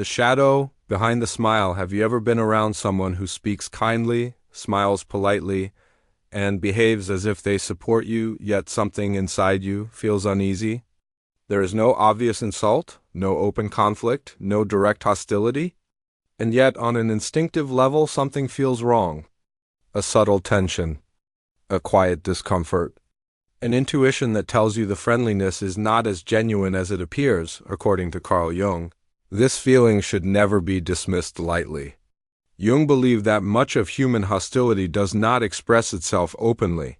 The shadow behind the smile. Have you ever been around someone who speaks kindly, smiles politely, and behaves as if they support you, yet something inside you feels uneasy? There is no obvious insult, no open conflict, no direct hostility, and yet on an instinctive level something feels wrong. A subtle tension, a quiet discomfort, an intuition that tells you the friendliness is not as genuine as it appears, according to Carl Jung. This feeling should never be dismissed lightly. Jung believed that much of human hostility does not express itself openly.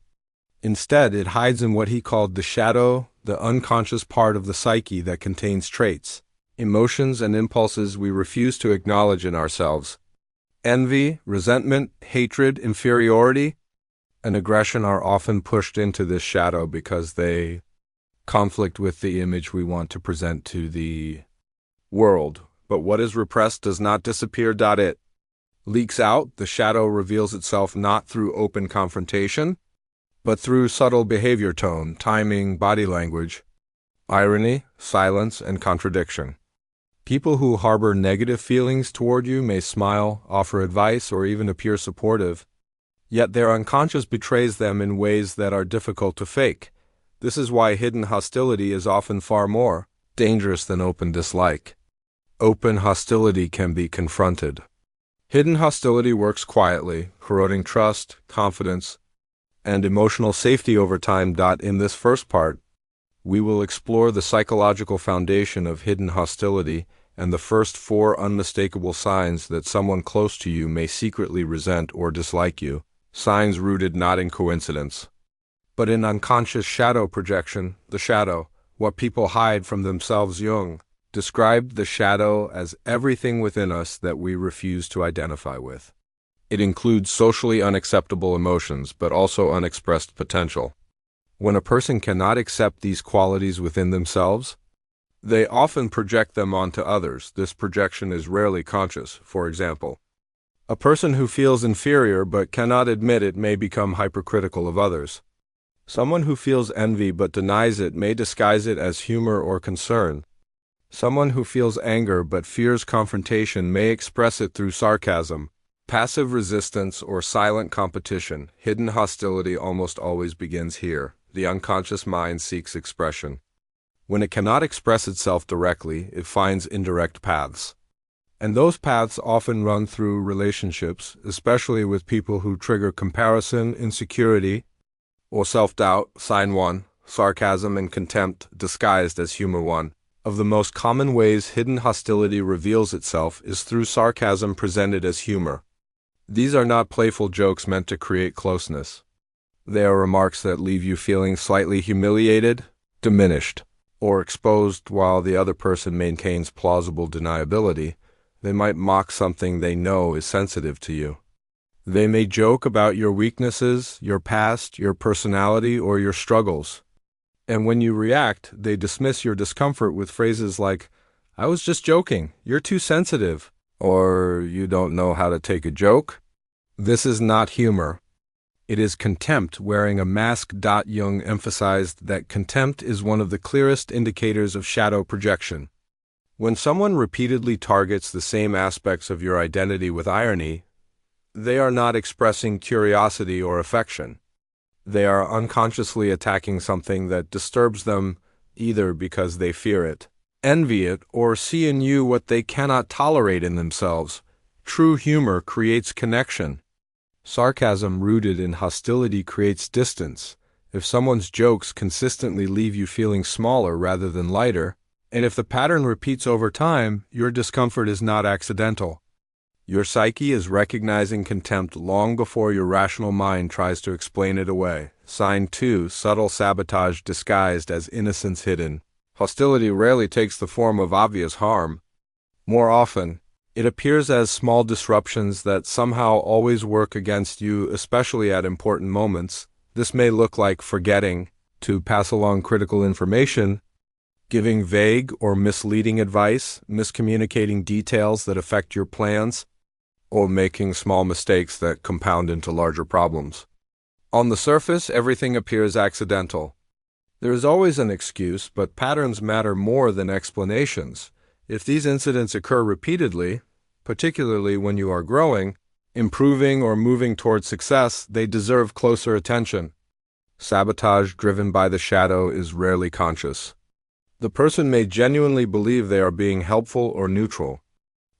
Instead, it hides in what he called the shadow, the unconscious part of the psyche that contains traits, emotions, and impulses we refuse to acknowledge in ourselves. Envy, resentment, hatred, inferiority, and aggression are often pushed into this shadow because they conflict with the image we want to present to the world. But what is repressed does not disappear. It leaks out. The shadow reveals itself not through open confrontation, but through subtle behavior, tone, timing, body language, irony, silence, and contradiction. People who harbor negative feelings toward you may smile, offer advice, or even appear supportive, yet their unconscious betrays them in ways that are difficult to fake. This is why hidden hostility is often far more dangerous than open dislike. Open hostility can be confronted. Hidden hostility works quietly, corroding trust, confidence, and emotional safety over time. In this first part, we will explore the psychological foundation of hidden hostility and the first 4 unmistakable signs that someone close to you may secretly resent or dislike you. Signs rooted not in coincidence, but in unconscious shadow projection. The shadow, what people hide from themselves. Jung described the shadow as everything within us that we refuse to identify with. It includes socially unacceptable emotions, but also unexpressed potential. When a person cannot accept these qualities within themselves, they often project them onto others. This projection is rarely conscious. For example, a person who feels inferior but cannot admit it may become hypercritical of others. Someone who feels envy but denies it may disguise it as humor or concern. Someone who feels anger but fears confrontation may express it through sarcasm, passive resistance, or silent competition. Hidden hostility almost always begins here. The unconscious mind seeks expression. When it cannot express itself directly, it finds indirect paths. And those paths often run through relationships, especially with people who trigger comparison, insecurity, or self-doubt. Sign 1, sarcasm and contempt disguised as humor. One of the most common ways hidden hostility reveals itself is through sarcasm presented as humor. These are not playful jokes meant to create closeness. They are remarks that leave you feeling slightly humiliated, diminished, or exposed while the other person maintains plausible deniability. They might mock something they know is sensitive to you. They may joke about your weaknesses, your past, your personality, or your struggles. And when you react, they dismiss your discomfort with phrases like, "I was just joking, you're too sensitive," or "You don't know how to take a joke." This is not humor. It is contempt wearing a mask. Jung emphasized that contempt is one of the clearest indicators of shadow projection. When someone repeatedly targets the same aspects of your identity with irony, they are not expressing curiosity or affection. They are unconsciously attacking something that disturbs them, either because they fear it, envy it, or see in you what they cannot tolerate in themselves. True humor creates connection. Sarcasm rooted in hostility creates distance. If someone's jokes consistently leave you feeling smaller rather than lighter, and if the pattern repeats over time, your discomfort is not accidental. Your psyche is recognizing contempt long before your rational mind tries to explain it away. Sign 2, subtle sabotage disguised as innocence hidden. Hostility rarely takes the form of obvious harm. More often, it appears as small disruptions that somehow always work against you, especially at important moments. This may look like forgetting to pass along critical information, giving vague or misleading advice, miscommunicating details that affect your plans, or making small mistakes that compound into larger problems. On the surface, everything appears accidental. There is always an excuse, but patterns matter more than explanations. If these incidents occur repeatedly, particularly when you are growing, improving, or moving towards success, they deserve closer attention. Sabotage driven by the shadow is rarely conscious. The person may genuinely believe they are being helpful or neutral,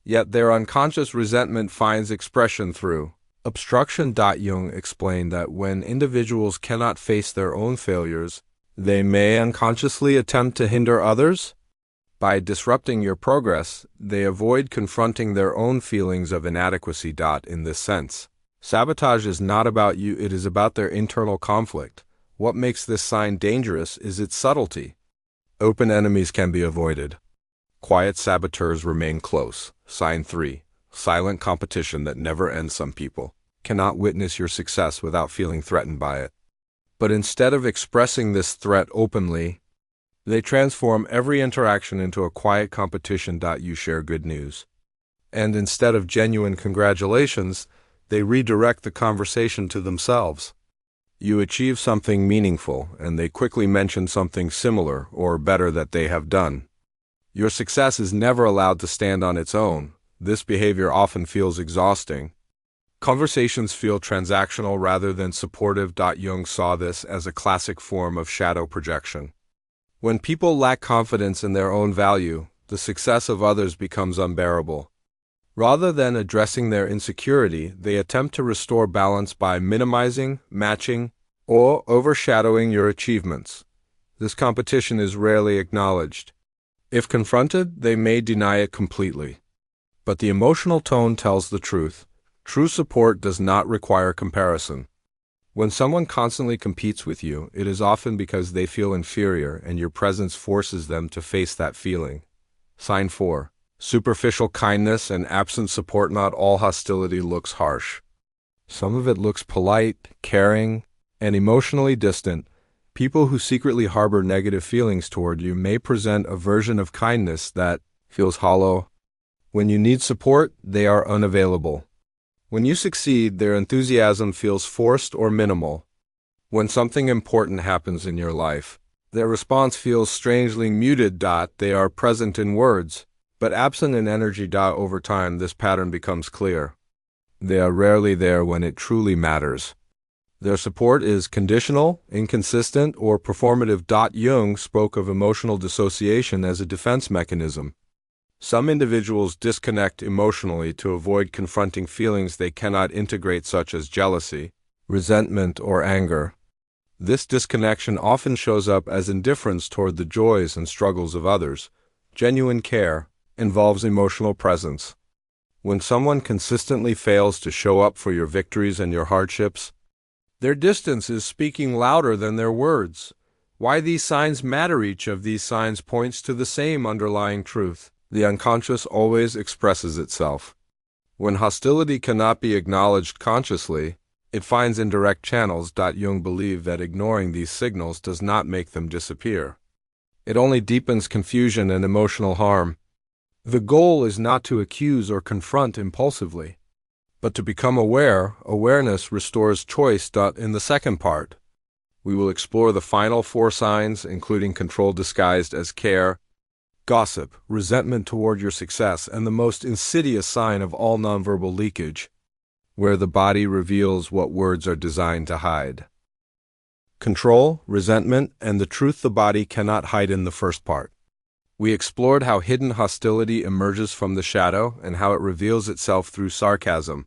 yet their unconscious resentment finds expression through obstruction. Jung explained that when individuals cannot face their own failures, they may unconsciously attempt to hinder others. By disrupting your progress, they avoid confronting their own feelings of inadequacy. In this sense, sabotage is not about you, it is about their internal conflict. What makes this sign dangerous is its subtlety. Open enemies can be avoided. Quiet saboteurs remain close. Sign 3. Silent competition that never ends. Some people cannot witness your success without feeling threatened by it. But instead of expressing this threat openly, they transform every interaction into a quiet competition. You share good news, and instead of genuine congratulations, they redirect the conversation to themselves. You achieve something meaningful, and they quickly mention something similar or better that they have done. Your success is never allowed to stand on its own. This behavior often feels exhausting. Conversations feel transactional rather than supportive. Jung saw this as a classic form of shadow projection. When people lack confidence in their own value, the success of others becomes unbearable. Rather than addressing their insecurity, they attempt to restore balance by minimizing, matching, or overshadowing your achievements. This competition is rarely acknowledged. If confronted, they may deny it completely. But the emotional tone tells the truth. True support does not require comparison. When someone constantly competes with you, it is often because they feel inferior, and your presence forces them to face that feeling. Sign 4. Superficial kindness and absent support. Not all hostility looks harsh. Some of it looks polite, caring, and emotionally distant. People who secretly harbor negative feelings toward you may present a version of kindness that feels hollow. When you need support, they are unavailable. When you succeed, their enthusiasm feels forced or minimal. When something important happens in your life, their response feels strangely muted. They are present in words, but absent in energy. Over time, this pattern becomes clear. They are rarely there when it truly matters. Their support is conditional, inconsistent, or performative. Jung spoke of emotional dissociation as a defense mechanism. Some individuals disconnect emotionally to avoid confronting feelings they cannot integrate, such as jealousy, resentment, or anger. This disconnection often shows up as indifference toward the joys and struggles of others. Genuine care involves emotional presence. When someone consistently fails to show up for your victories and your hardships, their distance is speaking louder than their words. Why these signs matter? Each of these signs points to the same underlying truth. The unconscious always expresses itself. When hostility cannot be acknowledged consciously, it finds indirect channels. Jung believed that ignoring these signals does not make them disappear. It only deepens confusion and emotional harm. The goal is not to accuse or confront impulsively, but to become aware. Awareness restores choice. In the second part, we will explore the final 4 signs, including control disguised as care, gossip, resentment toward your success, and the most insidious sign of all nonverbal leakage, where the body reveals what words are designed to hide. Control, resentment, and the truth the body cannot hide. In the first part, we explored how hidden hostility emerges from the shadow and how it reveals itself through sarcasm,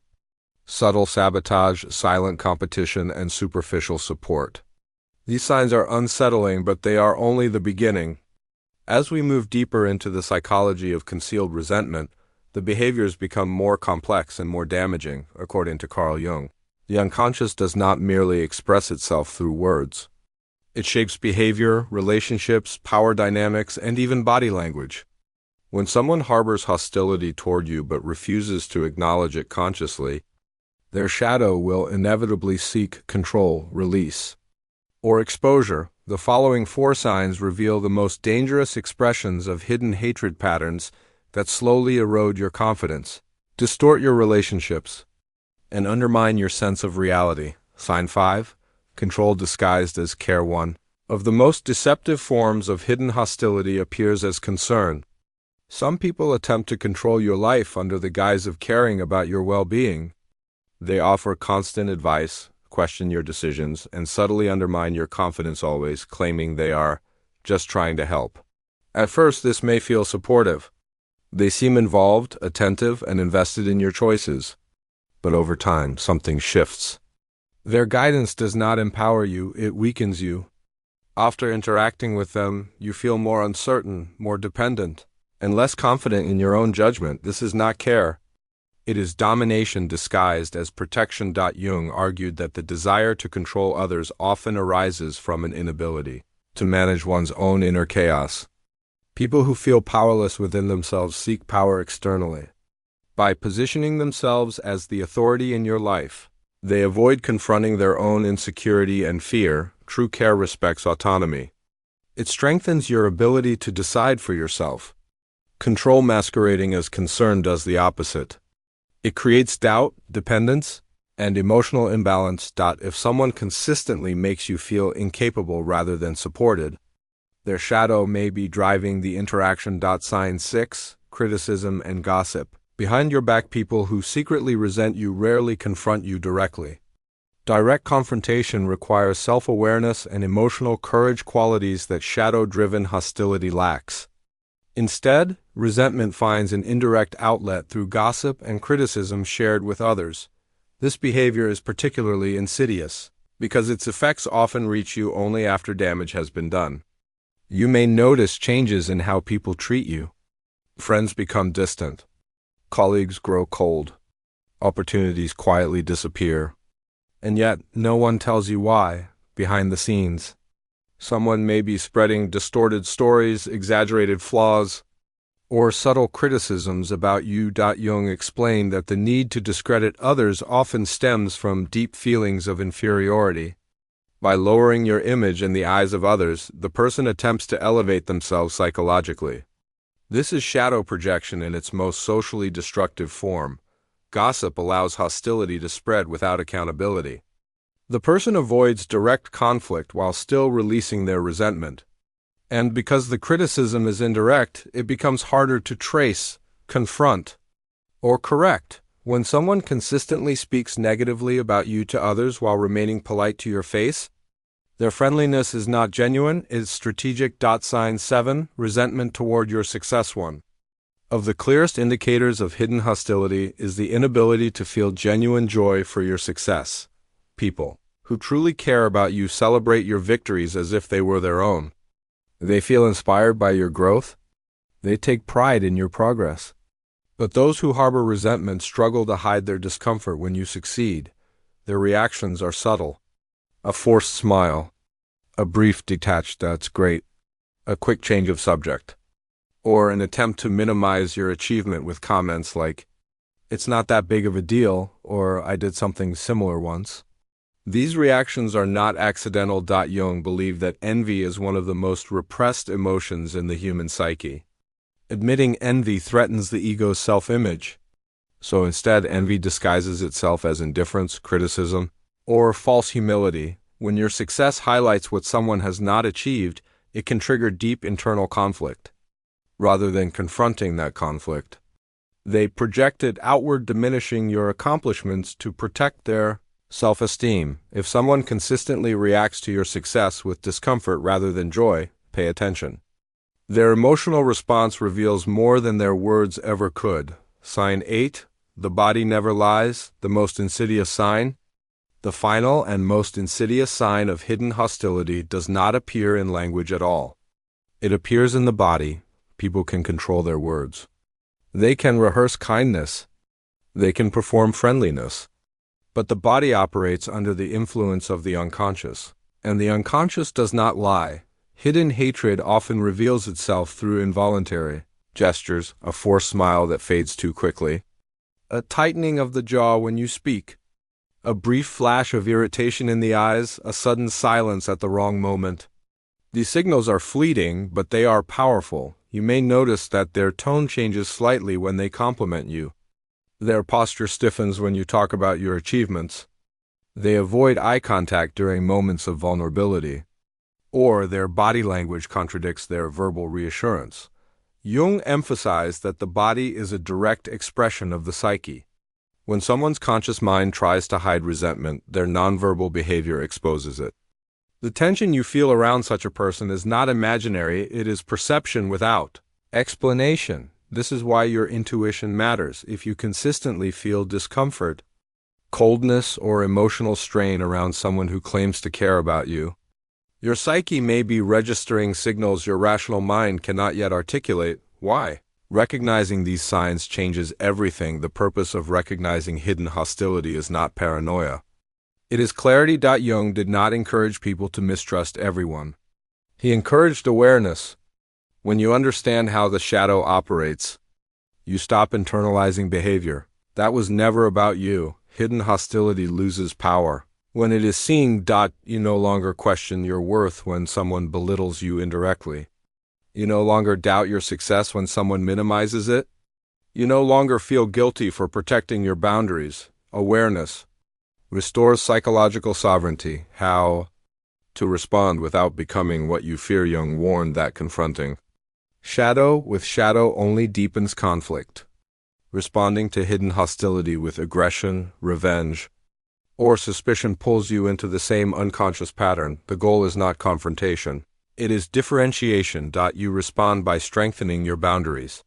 subtle sabotage, silent competition, and superficial support. These signs are unsettling, but they are only the beginning. As we move deeper into the psychology of concealed resentment, the behaviors become more complex and more damaging. According to Carl Jung, the unconscious does not merely express itself through words. It shapes behavior, relationships, power dynamics, and even body language. When someone harbors hostility toward you but refuses to acknowledge it consciously, their shadow will inevitably seek control, release, or exposure. The following 4 signs reveal the most dangerous expressions of hidden hatred patterns that slowly erode your confidence, distort your relationships, and undermine your sense of reality. Sign 5. Control disguised as care. One of the most deceptive forms of hidden hostility appears as concern. Some people attempt to control your life under the guise of caring about your well-being. They offer constant advice, question your decisions, and subtly undermine your confidence, always claiming they are just trying to help. At first, this may feel supportive. They seem involved, attentive, and invested in your choices. But over time, something shifts. Their guidance does not empower you, it weakens you. After interacting with them, you feel more uncertain, more dependent, and less confident in your own judgment. This is not care. It is domination disguised as protection. Jung argued that the desire to control others often arises from an inability to manage one's own inner chaos. People who feel powerless within themselves seek power externally. By positioning themselves as the authority in your life, they avoid confronting their own insecurity and fear. True care respects autonomy. It strengthens your ability to decide for yourself. Control masquerading as concern does the opposite. It creates doubt, dependence, and emotional imbalance. If someone consistently makes you feel incapable rather than supported, their shadow may be driving the interaction. Sign 6. Criticism and gossip. Behind your back, people who secretly resent you rarely confront you directly. Direct confrontation requires self-awareness and emotional courage, qualities that shadow-driven hostility lacks. Instead, resentment finds an indirect outlet through gossip and criticism shared with others. This behavior is particularly insidious, because its effects often reach you only after damage has been done. You may notice changes in how people treat you. Friends become distant. Colleagues grow cold. Opportunities quietly disappear. And yet, no one tells you why, behind the scenes. Someone may be spreading distorted stories, exaggerated flaws, or subtle criticisms about you. Jung explained that the need to discredit others often stems from deep feelings of inferiority. By lowering your image in the eyes of others, the person attempts to elevate themselves psychologically. This is shadow projection in its most socially destructive form. Gossip allows hostility to spread without accountability. The person avoids direct conflict while still releasing their resentment. And because the criticism is indirect, it becomes harder to trace, confront, or correct. When someone consistently speaks negatively about you to others while remaining polite to your face, their friendliness is not genuine, it is strategic. Sign 7. Resentment toward your success. One of the clearest indicators of hidden hostility is the inability to feel genuine joy for your success. People who truly care about you celebrate your victories as if they were their own. They feel inspired by your growth. They take pride in your progress. But those who harbor resentment struggle to hide their discomfort when you succeed. Their reactions are subtle. A forced smile. A brief detached "that's great." A quick change of subject. Or an attempt to minimize your achievement with comments like, "It's not that big of a deal," or "I did something similar once." These reactions are not accidental. Jung believed that envy is one of the most repressed emotions in the human psyche. Admitting envy threatens the ego's self-image. So instead, envy disguises itself as indifference, criticism, or false humility. When your success highlights what someone has not achieved, it can trigger deep internal conflict. Rather than confronting that conflict, they project it outward, diminishing your accomplishments to protect their self-esteem. If someone consistently reacts to your success with discomfort rather than joy, pay attention. Their emotional response reveals more than their words ever could. Sign 8. The body never lies. The most insidious sign. The final and most insidious sign of hidden hostility does not appear in language at all. It appears in the body. People can control their words. They can rehearse kindness. They can perform friendliness. But the body operates under the influence of the unconscious. And the unconscious does not lie. Hidden hatred often reveals itself through involuntary gestures, a forced smile that fades too quickly, a tightening of the jaw when you speak, a brief flash of irritation in the eyes, a sudden silence at the wrong moment. These signals are fleeting, but they are powerful. You may notice that their tone changes slightly when they compliment you. Their posture stiffens when you talk about your achievements. They avoid eye contact during moments of vulnerability. Or their body language contradicts their verbal reassurance. Jung emphasized that the body is a direct expression of the psyche. When someone's conscious mind tries to hide resentment, their nonverbal behavior exposes it. The tension you feel around such a person is not imaginary, it is perception without explanation. This is why your intuition matters. If you consistently feel discomfort, coldness, or emotional strain around someone who claims to care about you, your psyche may be registering signals your rational mind cannot yet articulate. Why? Recognizing these signs changes everything. The purpose of recognizing hidden hostility is not paranoia. It is clarity. Jung did not encourage people to mistrust everyone. He encouraged awareness. When you understand how the shadow operates, you stop internalizing behavior. That was never about you. Hidden hostility loses power. When it is seen, you no longer question your worth when someone belittles you indirectly. You no longer doubt your success when someone minimizes it. You no longer feel guilty for protecting your boundaries. Awareness restores psychological sovereignty. How to respond without becoming what you fear. Jung warned that confronting shadow with shadow only deepens conflict. Responding to hidden hostility with aggression, revenge, or suspicion pulls you into the same unconscious pattern. The goal is not confrontation. It is differentiation. You respond by strengthening your boundaries,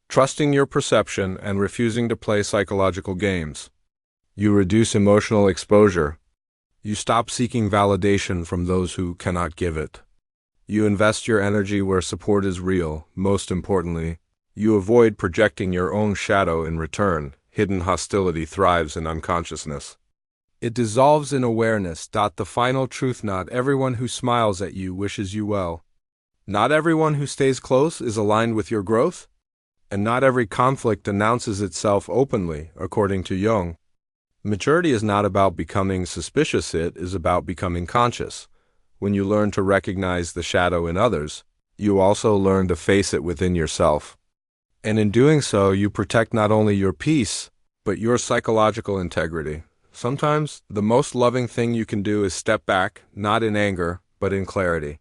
trusting your perception, and refusing to play psychological games. You reduce emotional exposure. You stop seeking validation from those who cannot give it. You invest your energy where support is real. Most importantly, you avoid projecting your own shadow in return. Hidden hostility thrives in unconsciousness. It dissolves in awareness. The final truth: not everyone who smiles at you wishes you well. Not everyone who stays close is aligned with your growth. And not every conflict announces itself openly, according to Jung. Maturity is not about becoming suspicious, it is about becoming conscious. When you learn to recognize the shadow in others, you also learn to face it within yourself. And in doing so, you protect not only your peace, but your psychological integrity. Sometimes, the most loving thing you can do is step back, not in anger, but in clarity.